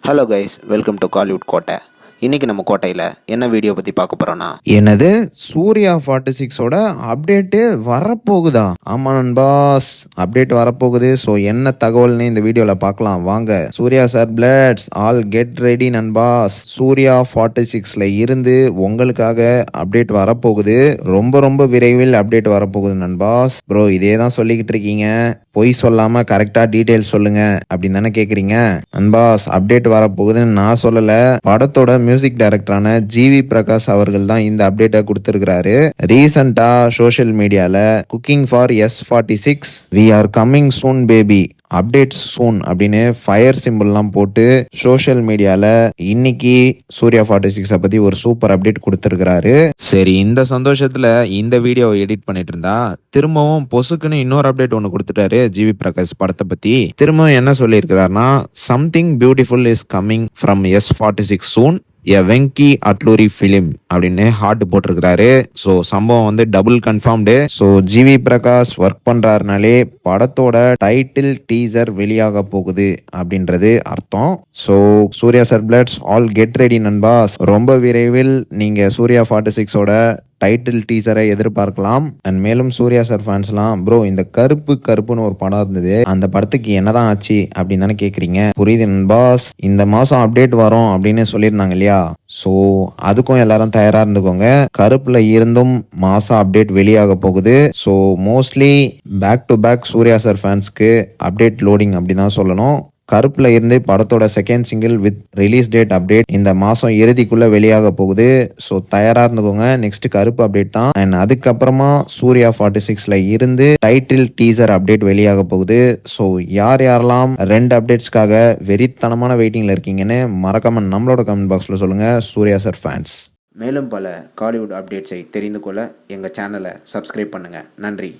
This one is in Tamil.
Hello guys, welcome to Kollywood கோட்டை. இன்றைக்கி நம்ம கோட்டையில் என்ன வீடியோ பற்றி பார்க்க போகிறோன்னா, என்னது சூர்யா 46ஓட அப்டேட்டு வரப்போகுதா? ஆமாம் நண்பாஸ், அப்டேட் வரப்போகுது. ஸோ என்ன தகவல்னு இந்த வீடியோவில் பார்க்கலாம் வாங்க. Surya sir bloods all get ready நண்பாஸ். Surya 46ல இருந்து உங்களுக்காக அப்டேட் வரப்போகுது. ரொம்ப ரொம்ப விரைவில் அப்டேட் வரப்போகுது நண்பாஸ். ப்ரோ இதே தான் சொல்லிக்கிட்டு இருக்கீங்க, பொய் சொல்லாமல் கரெக்டாக டீட்டெயில்ஸ் சொல்லுங்க அப்படின்னு தானே கேட்குறீங்க நண்பாஸ். அப்டேட் வரப்போகுதுன்னு நான் சொல்லலை, படத்தோட மியூசிக் டைரக்டரான ஜிவி பிரகாஷ் அவர்கள் தான் இந்த அப்டேட்டை கொடுத்திருக்கிறாரு. ரீசெண்டா சோஷியல் மீடியால cooking for S46 we are coming soon baby updates soon அப்படின்னு ஃபயர் சிம்பிள்லாம் போட்டு சோஷியல் மீடியால இன்னைக்கு சூர்யா 46 பத்தி ஒரு சூப்பர் அப்டேட் கொடுத்திருக்கிறாரு. சரி, இந்த சந்தோஷத்துல இந்த வீடியோவை எடிட் பண்ணிட்டு இருந்தா திரும்பவும் பொசுக்குன்னு இன்னொரு அப்டேட் ஒன்று கொடுத்துட்டாரு ஜிவி பிரகாஷ் படத்தை பத்தி. திரும்பவும் என்ன சொல்லியிருக்கிறாருன்னா, something beautiful is coming from S46 soon a Venky Atluri film அப்படின்னு ஹார்ட் போட்டிருக்கிறாரு. ஸோ சம்பவம் வந்து double confirmed. So GV Prakash work பண்றாருனாலே படத்தோட டைட்டில் டீசர் வெளியாக போகுது அப்படின்றது அர்த்தம். So Suriya sir bloods all get ready நண்பாஸ். ரொம்ப விரைவில் நீங்க சூர்யா 46ஓட டைட்டில் டீசரை எதிர்பார்க்கலாம். அண்ட் மேலும் சூர்யா சார் ஃபேன்ஸ்லாம், ப்ரோ இந்த கருப்புன்னு ஒரு படம் இருந்தது, அந்த படத்துக்கு என்னதான் ஆச்சு அப்படின்னு தானே கேட்குறீங்க. புரியுது நண்பாஸ், இந்த மாதம் அப்டேட் வரும் அப்படின்னு சொல்லியிருந்தாங்க இல்லையா. ஸோ அதுக்கும் எல்லாரும் தயாராக இருந்துக்கோங்க. கருப்புல இருந்தும் மாசம் அப்டேட் வெளியாக போகுது. So mostly back to back Suriya sir ஃபேன்ஸ்க்கு அப்டேட் லோடிங் அப்படி தான் சொல்லணும். கருப்புல இருந்து படத்தோட second single with release date update இந்த மாசம் இறுதிக்குள்ள வெளியாக போகுது. ஸோ தயாரா இருந்துக்கோங்க, நெக்ஸ்ட் கருப்பு அப்டேட் தான். அண்ட் அதுக்கப்புறமா சூர்யா 46ல இருந்து டைட்டில் டீசர் அப்டேட் வெளியாக போகுது. ஸோ யாரெல்லாம் 2 அப்டேட்ஸ்க்காக வெறித்தனமான வெயிட்டிங்ல இருக்கீங்கன்னு மறக்காம நம்மளோட கமெண்ட் பாக்ஸ்ல சொல்லுங்க சூர்யா சார் ஃபேன்ஸ். மேலும் பல காலிவுட் அப்டேட்ஸை தெரிந்து கொள்ள எங்கள் சேனலை சப்ஸ்கிரைப் பண்ணுங்கள். நன்றி.